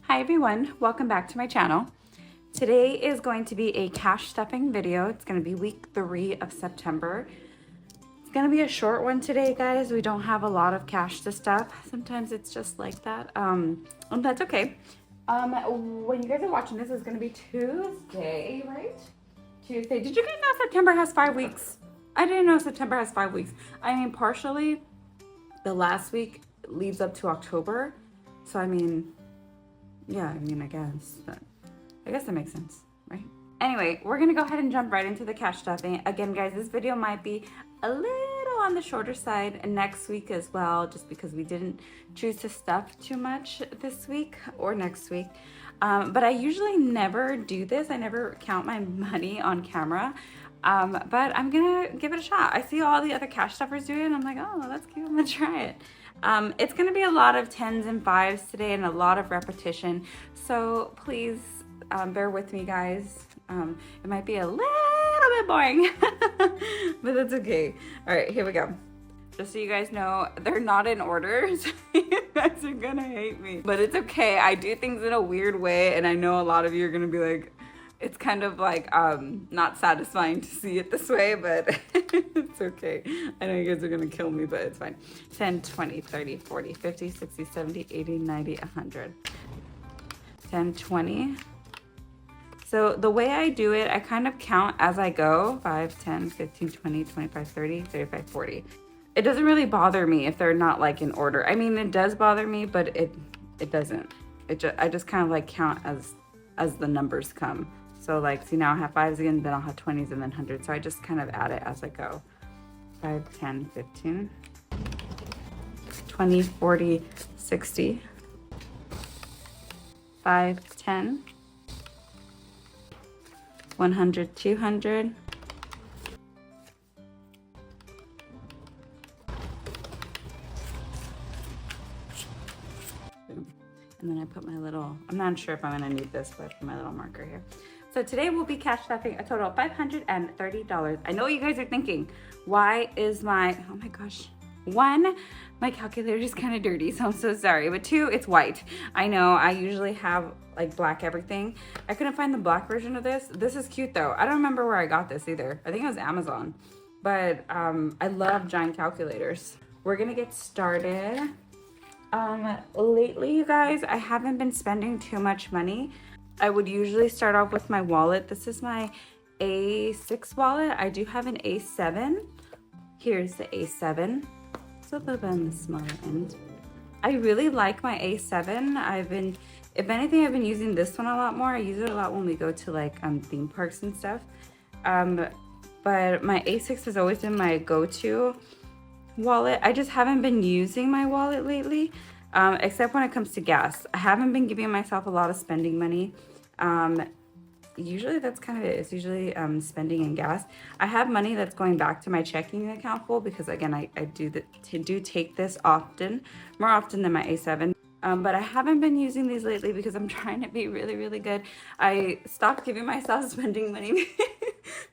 Hi everyone, welcome back to my channel. Today is going to be a cash stuffing video. It's going to be week 3 of September. It's going to be a short one today, guys. We don't have a lot of cash to stuff. Sometimes it's just like that, and that's okay. When you guys are watching this, it's going to be Tuesday, right? Tuesday. Did you guys know September has 5 weeks? I didn't know September has 5 weeks. I mean, partially, the last week leads up to October. So, I mean, yeah, I guess that makes sense, right? Anyway, we're gonna go ahead and jump right into the cash stuffing. Again, guys, this video might be a little on the shorter side next week as well, just because we didn't choose to stuff too much this week or next week. But I usually never do this. I never count my money on camera. But I'm gonna give it a shot. I see all the other cash stuffers do it and I'm like, oh, that's cute, I'm gonna try it. It's gonna be a lot of 10s and 5s today and a lot of repetition. So please bear with me, guys. It might be a little bit boring, but that's okay. All right, here we go. Just so you guys know, they're not in order, so you guys are gonna hate me. But it's okay, I do things in a weird way, and I know a lot of you are gonna be like, it's kind of like not satisfying to see it this way, but it's okay. I know you guys are gonna kill me, but it's fine. 10, 20, 30, 40, 50, 60, 70, 80, 90, 100. 10, 20. So the way I do it, I kind of count as I go. 5, 10, 15, 20, 25, 30, 35, 40. It doesn't really bother me if they're not like in order. I mean, it does bother me, but it doesn't. I just kind of like count as the numbers come. So like, see, now I have 5s again, then I'll have 20s and then 100s. So I just kind of add it as I go. 5, 10, 15, 20, 40, 60, 5, 10, 100, 200, and then I put my little, I'm not sure if I'm gonna need this, but I put my little marker here. So today we'll be cash stuffing a total of $530. I know what you guys are thinking. Why is my, oh my gosh. 1, my calculator is kind of dirty, so I'm so sorry. But 2, it's white. I know I usually have like black everything. I couldn't find the black version of this. This is cute though. I don't remember where I got this either. I think it was Amazon. But I love giant calculators. We're gonna get started. Lately, you guys, I haven't been spending too much money. I would usually start off with my wallet. This is my A6 wallet. I do have an A7. Here's the A7. It's a little bit on the smaller end. I really like my A7. If anything, I've been using this one a lot more. I use it a lot when we go to like theme parks and stuff. But my A6 has always been my go-to wallet. I just haven't been using my wallet lately, except when it comes to gas. I haven't been giving myself a lot of spending money. Usually that's kind of it. It's usually spending and gas. I have money that's going back to my checking account full because again, I do take this often, more often than my A7. But I haven't been using these lately because I'm trying to be really, really good. I stopped giving myself spending money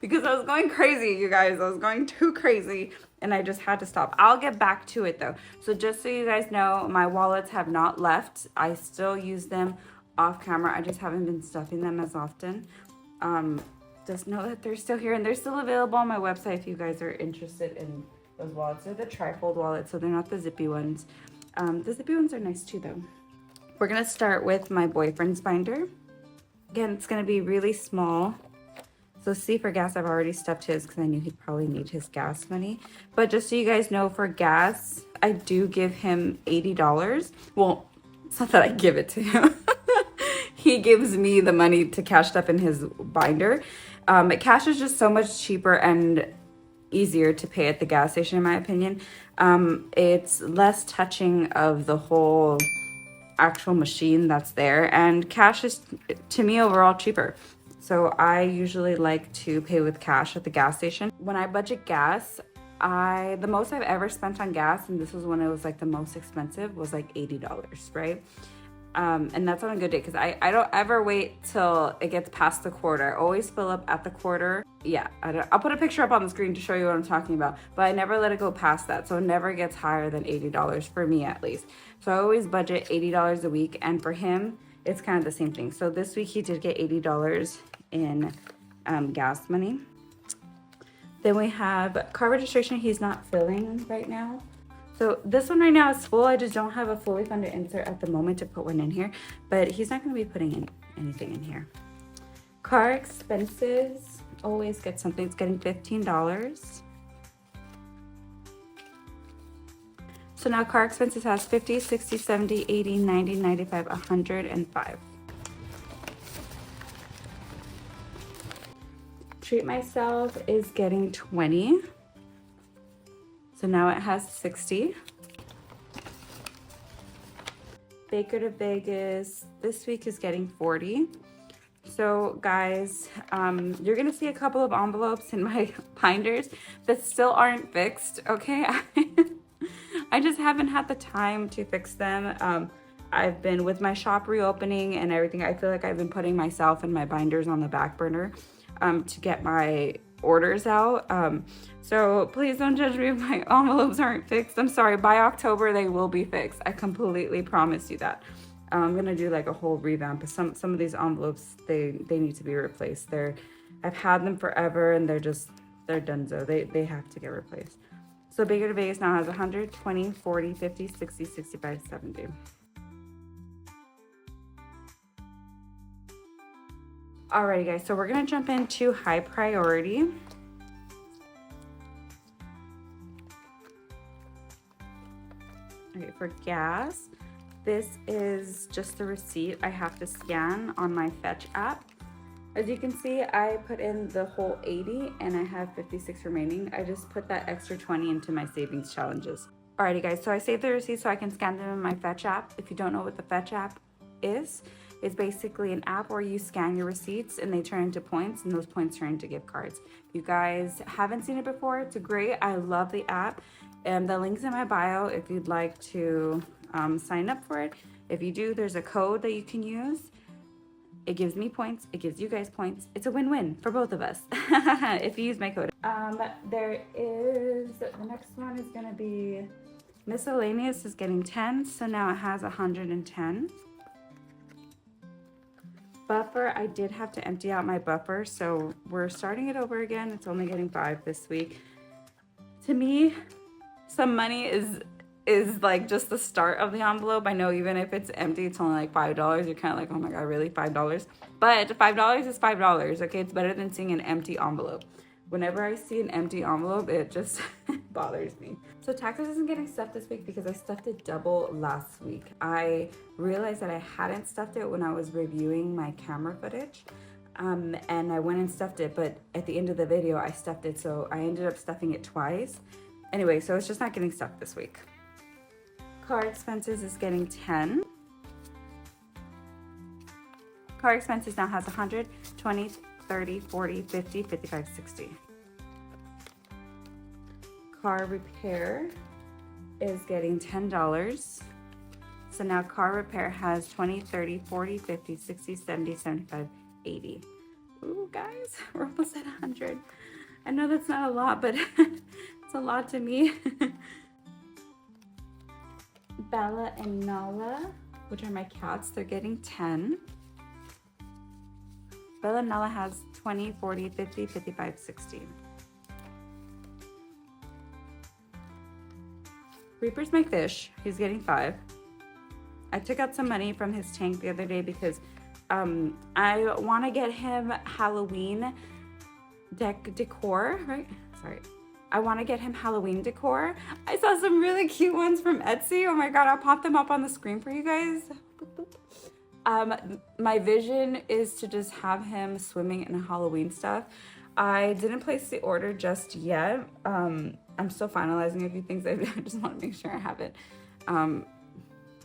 because I was going crazy, you guys. I was going too crazy and I just had to stop. I'll get back to it though. So just so you guys know, my wallets have not left. I still use them off camera. I just haven't been stuffing them as often. Just know that they're still here and they're still available on my website if you guys are interested in those wallets. They're the trifold wallets, so they're not the zippy ones. The zippy ones are nice too though. We're gonna start with my boyfriend's binder. Again, it's gonna be really small. So see, for gas, I've already stuffed his because I knew he'd probably need his gas money. But just so you guys know, for gas, I do give him $80. Well, it's not that I give it to him. He gives me the money to cash stuff in his binder. Cash is just so much cheaper and easier to pay at the gas station, in my opinion. It's less touching of the whole actual machine that's there, and cash is, to me, overall cheaper. So I usually like to pay with cash at the gas station. When I budget gas, the most I've ever spent on gas, and this was when it was like the most expensive, was like $80, right? And that's on a good day because I don't ever wait till it gets past the quarter. I always fill up at the quarter. Yeah, I'll put a picture up on the screen to show you what I'm talking about, but I never let it go past that. So it never gets higher than $80 for me, at least. So I always budget $80 a week. And for him, it's kind of the same thing. So this week he did get $80 in gas money. Then we have car registration. He's not filling right now. So this one right now is full. I just don't have a fully funded insert at the moment to put one in here, but he's not going to be putting in anything in here. Car expenses, always get something. It's getting $15. So now car expenses has 50, 60, 70, 80, 90, 95, 105. Treat myself is getting 20. So now it has 60. Baker to Vegas this week is getting 40. So guys, you're gonna see a couple of envelopes in my binders that still aren't fixed, okay? I just haven't had the time to fix them. I've been with my shop reopening and everything. I feel like I've been putting myself and my binders on the back burner to get my orders out. So please don't judge me if my envelopes aren't fixed. I'm sorry, by October they will be fixed. I completely promise you that. I'm gonna do like a whole revamp. Some of these envelopes, they need to be replaced. I've had them forever and they're donezo. They have to get replaced. So Baker to Vegas now has 100, 20, 40, 50, 60, 65, 70. Alrighty guys, so we're gonna jump into high priority. Okay, for gas, this is just the receipt I have to scan on my Fetch app. As you can see, I put in the whole 80 and I have 56 remaining. I just put that extra 20 into my savings challenges. Alrighty guys, so I saved the receipts so I can scan them in my Fetch app. If you don't know what the Fetch app is, it's basically an app where you scan your receipts and they turn into points and those points turn into gift cards. If you guys haven't seen it before, it's great. I love the app. And the link's in my bio if you'd like to sign up for it. If you do, there's a code that you can use. It gives me points, it gives you guys points. It's a win-win for both of us if you use my code. The next one is gonna be miscellaneous is getting 10, so now it has 110. Buffer, I did have to empty out my buffer, so we're starting it over again. It's only getting 5 this week. To me, some money is like just the start of the envelope. I know even if it's empty, it's only like $5. You're kind of like, oh my God, really? $5? But $5 is $5, okay? It's better than seeing an empty envelope. Whenever I see an empty envelope, it just bothers me. So taxes isn't getting stuffed this week because I stuffed it double last week. I realized that I hadn't stuffed it when I was reviewing my camera footage. And I went and stuffed it, but at the end of the video, I stuffed it. So I ended up stuffing it twice. Anyway, so it's just not getting stuffed this week. Car expenses is getting 10. Car expenses now has 100, 20, 30, 40, 50, 55, 60. Car repair is getting $10. So now car repair has 20, 30, 40, 50, 60, 70, 75, 80. Ooh, guys, we're almost at 100. I know that's not a lot, but it's a lot to me. Bella and Nala, which are my cats, they're getting 10. Bella and Nala has 20, 40, 50, 55, 60. Reaper's my fish. He's getting 5. I took out some money from his tank the other day because I want to get him Halloween decor, right? Sorry. I want to get him Halloween decor. I saw some really cute ones from Etsy. Oh my God, I'll pop them up on the screen for you guys. My vision is to just have him swimming in Halloween stuff. I didn't place the order just yet. I'm still finalizing a few things. I just want to make sure I have it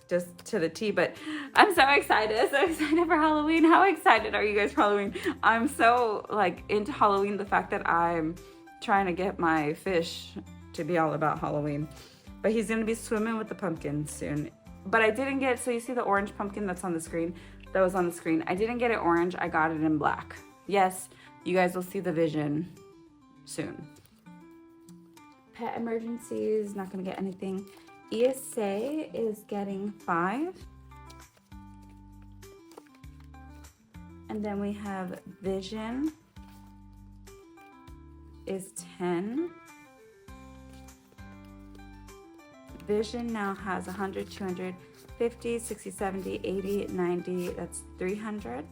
just to the T, but I'm so excited for Halloween. How excited are you guys for Halloween? I'm so like into Halloween, the fact that I'm trying to get my fish to be all about Halloween. But he's gonna be swimming with the pumpkin soon. But I didn't get, so you see the orange pumpkin that's on the screen? That was on the screen. I didn't get it orange, I got it in black. Yes, you guys will see the vision soon. Pet emergencies, not gonna get anything. ESA is getting 5. And then we have Vision is 10. Vision now has 100, 200, 50, 60, 70, 80, 90. That's 300,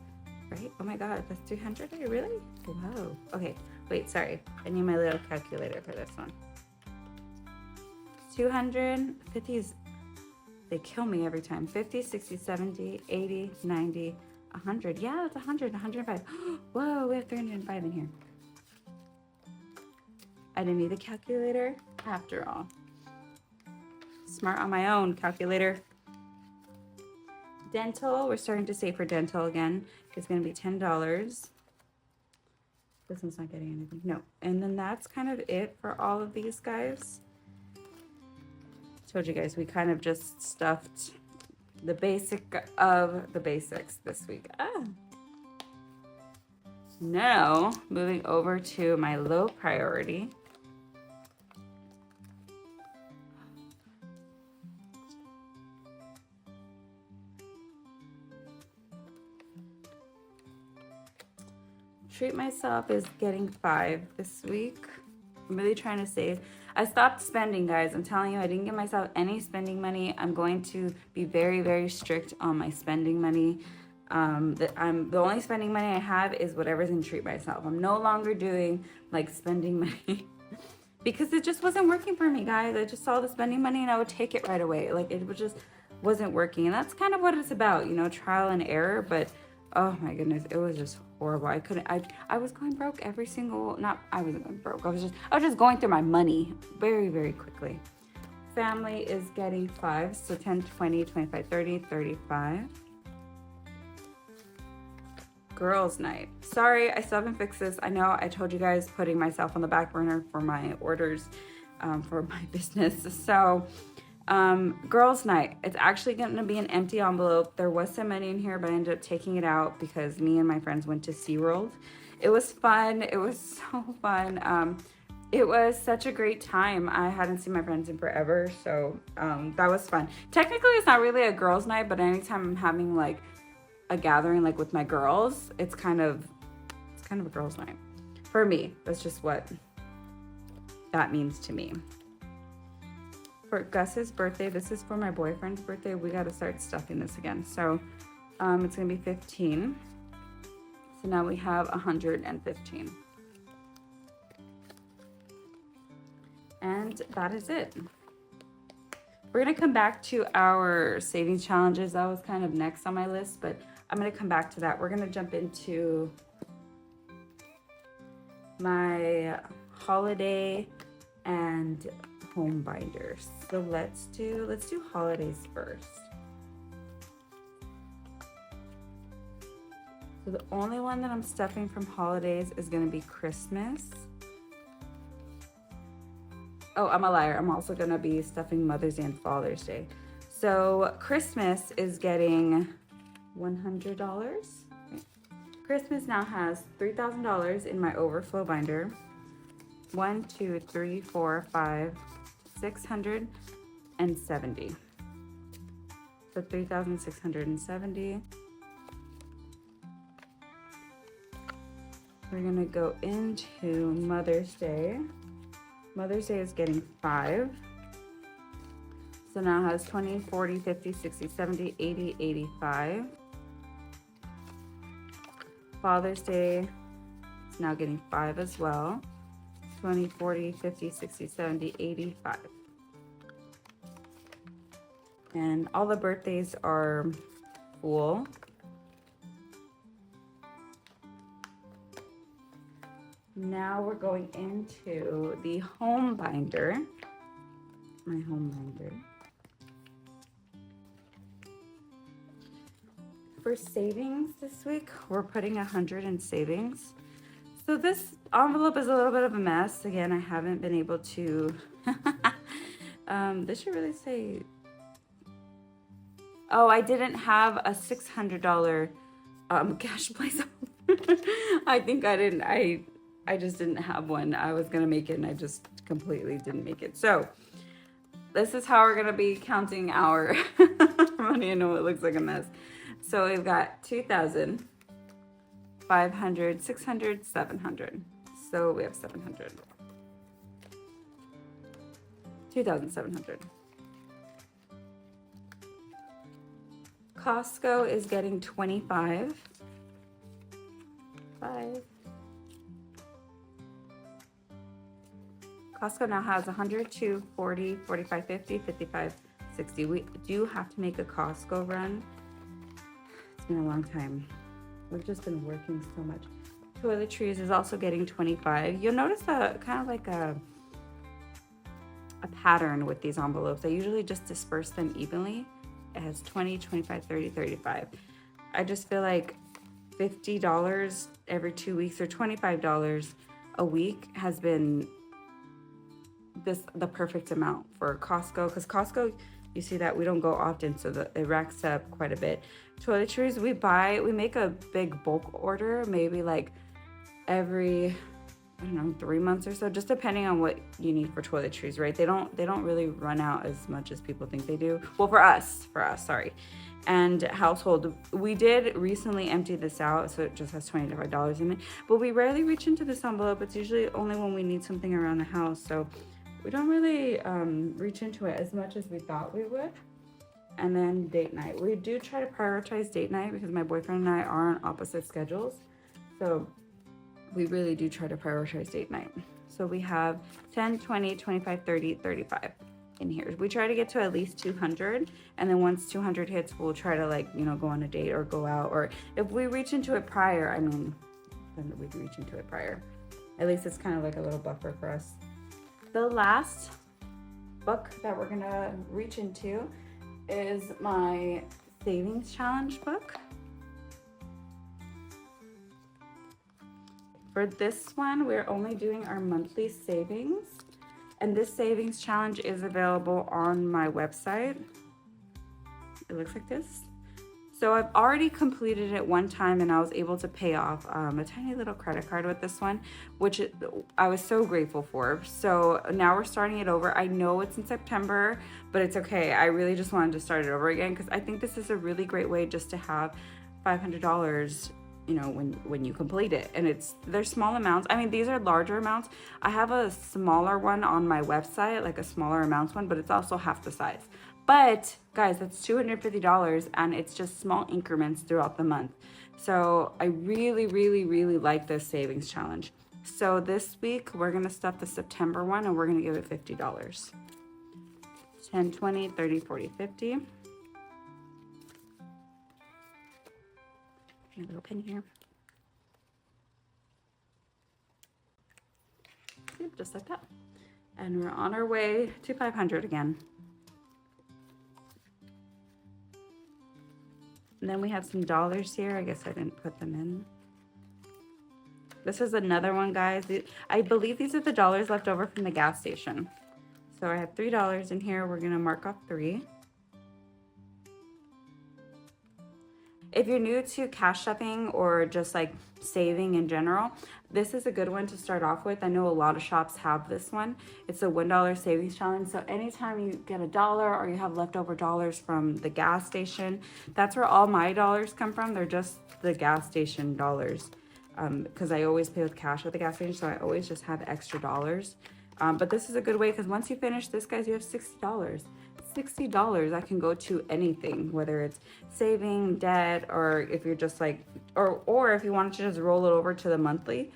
right? Oh my God, that's 300? Are you really? Whoa. Okay, wait, sorry. I need my little calculator for this one. 250s, they kill me every time. 50, 60, 70, 80, 90, 100. Yeah, that's 100, 105. Whoa, we have 305 in here. I didn't need a calculator after all. Smart on my own, calculator. Dental, we're starting to save for dental again. It's gonna be $10. This one's not getting anything, no. And then that's kind of it for all of these guys. Told you guys, we kind of just stuffed the basic of the basics this week. Now, moving over to my low priority. Treat myself is getting 5 this week. I'm really trying to save. I stopped spending, guys. I'm telling you, I didn't give myself any spending money. I'm going to be very, very strict on my spending money. The only spending money I have is whatever's in treat myself. I'm no longer doing like spending money because it just wasn't working for me, guys. I just saw the spending money and I would take it right away. Like it just wasn't working. And that's kind of what it's about, you know, trial and error. But oh my goodness, it was just horrible. I was going broke every single, I wasn't going broke. I was just going through my money very, very quickly. Family is getting 5, so 10, 20, 25, 30, 35. Girls night. Sorry, I still haven't fixed this. I know I told you guys putting myself on the back burner for my orders for my business. So girls night, it's actually going to be an empty envelope. There was some money in here, but I ended up taking it out because me and my friends went to SeaWorld. It was fun. It was so fun. It was such a great time. I hadn't seen my friends in forever, so that was fun. Technically, it's not really a girls night, but anytime I'm having like a gathering like with my girls, it's kind of a girls night. For me, that's just what that means to me. For Gus's birthday, this is for my boyfriend's birthday, we got to start stuffing this again. So it's going to be 15. So now we have 115. And that is it. We're going to come back to our savings challenges. That was kind of next on my list, but I'm going to come back to that. We're going to jump into my holiday and home binders. So let's do holidays first. So the only one that I'm stuffing from holidays is going to be Christmas. Oh, I'm a liar. I'm also going to be stuffing Mother's Day and Father's Day. So Christmas is getting $100. Christmas now has $3,000 in my overflow binder. 1, 2, 3, 4, 5, 670. So 3,670. We're gonna go into Mother's Day. Mother's Day is getting 5. So now it has 20, 40, 50, 60, 70, 80, 85. Father's Day is now getting 5 as well. 20, 40, 50, 60, 70, 85. And all the birthdays are full. Now we're going into the home binder. My home binder. For savings this week, we're putting 100 in savings. So this envelope is a little bit of a mess. Again, I haven't been able to, this should really say, oh, I didn't have a $600 cash place. I think I didn't, I just didn't have one. I was gonna make it and I just completely didn't make it. So this is how we're gonna be counting our money. I know it looks like a mess. So we've got 2,000, 500, 600, 700. So we have 700. 2,700. Costco is getting 25. 5. Costco now has 100, 2, 40, 45, 50, 55, 60. We do have to make a Costco run. It's been a long time. We've just been working so much. Toiletries is also getting 25. You'll notice a kind of like a pattern with these envelopes. I usually just disperse them evenly. It has 20, 25, 30, 35. I just feel like $50 every 2 weeks or $25 a week has been the perfect amount for Costco, because Costco, you see that we don't go often, so it racks up quite a bit. Toiletries, we make a big bulk order, maybe like every, I don't know, 3 months or so, just depending on what you need for toiletries, right? They don't really run out as much as people think they do. Well, for us, sorry. And household, we did recently empty this out, so it just has $25 in it, but we rarely reach into this envelope. It's usually only when we need something around the house, so we don't really reach into it as much as we thought we would. And then date night. We do try to prioritize date night because my boyfriend and I are on opposite schedules. So we really do try to prioritize date night. So we have 10, 20, 25, 30, 35 in here. We try to get to at least 200. And then once 200 hits, we'll try to go on a date or go out. Or if we reach into it prior, then we can reach into it prior. At least it's kind of like a little buffer for us. The last book that we're gonna reach into is my savings challenge book. For this one, we're only doing our monthly savings, and this savings challenge is available on my website. It looks like this. So I've already completed it one time, and I was able to pay off a tiny little credit card with this one, which I was so grateful for. So now we're starting it over. I know it's in September, but it's okay. I really just wanted to start it over again because I think this is a really great way just to have $500, when you complete it. And they're small amounts. I mean, these are larger amounts. I have a smaller one on my website, like a smaller amounts one, but it's also half the size. But guys, that's $250, and it's just small increments throughout the month. So I really, really, really like this savings challenge. So this week we're gonna stuff the September one, and we're gonna give it $50. 10, 20, 30, 40, 50. A little pin here. Yep, just like that. And we're on our way to 500 again. And then we have some dollars here. I guess I didn't put them in. This is another one, guys. I believe these are the dollars left over from the gas station. So I have $3 in here. We're gonna mark off 3. If you're new to Cashstuffing or just like saving in general, this is a good one to start off with. I know a lot of shops have this one. It's a $1 savings challenge. So anytime you get $1 or you have leftover dollars from the gas station, that's where all my dollars come from. They're just the gas station dollars, because I always pay with cash at the gas station, so I always just have extra dollars. But this is a good way because once you finish this, guys, you have $60. $60 that can go to anything, whether it's saving, debt, or if you're just like, or if you wanted to just roll it over to the monthly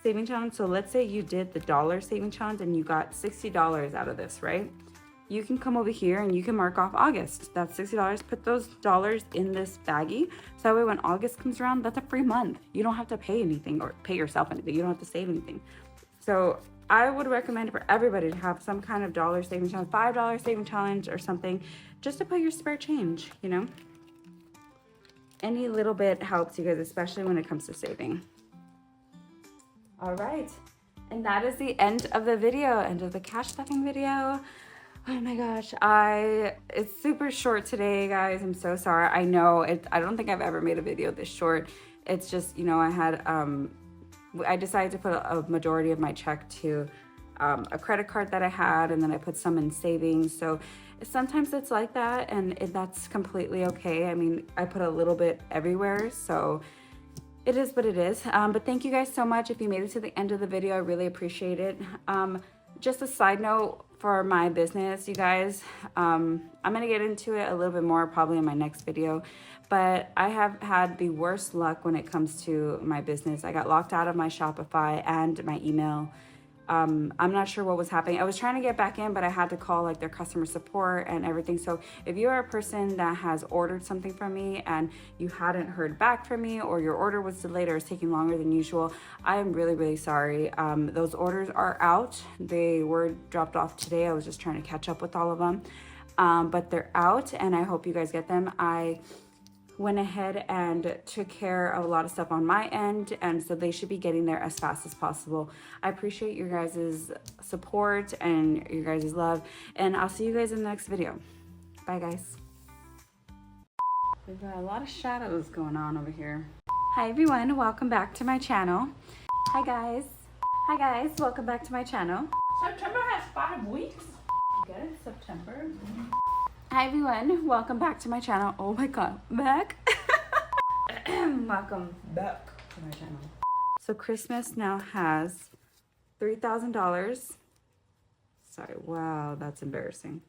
saving challenge. So let's say you did the dollar saving challenge and you got $60 out of this, right? You can come over here and you can mark off August. That's $60. Put those dollars in this baggie. So that way when August comes around, that's a free month. You don't have to pay anything or pay yourself anything. You don't have to save anything. So I would recommend for everybody to have some kind of dollar saving challenge, $5 saving challenge or something, just to put your spare change, Any little bit helps you guys, especially when it comes to saving. All right. And that is the end of the video, end of the Cashstuffing video. Oh my gosh, it's super short today, guys. I'm so sorry. I know I don't think I've ever made a video this short. It's just, I decided to put a majority of my check to a credit card that I had, and then I put some in savings. So sometimes it's like that, and that's completely okay. I mean, I put a little bit everywhere, so it is what it is. But thank you guys so much. If you made it to the end of the video, I really appreciate it. Just a side note for my business, you guys, I'm going to get into it a little bit more probably in my next video, but I have had the worst luck when it comes to my business. I got locked out of my Shopify and my email. I'm not sure what was happening. I was trying to get back in, but I had to call like their customer support and everything. So if you are a person that has ordered something from me and you hadn't heard back from me, or your order was delayed or is taking longer than usual, I am really, really sorry. Those orders are out. They were dropped off today. I was just trying to catch up with all of them. But they're out and I hope you guys get them. I went ahead and took care of a lot of stuff on my end, and so they should be getting there as fast as possible. I appreciate your guys' support and your guys' love, and I'll see you guys in the next video. Bye guys. We've got a lot of shadows going on over here. Hi everyone, welcome back to my channel. Hi guys, welcome back to my channel. September has 5 weeks. Good, September. Hi everyone, welcome back to my channel. Oh my god, back. Welcome back to my channel. So Christmas now has $3,000. Sorry, wow, that's embarrassing.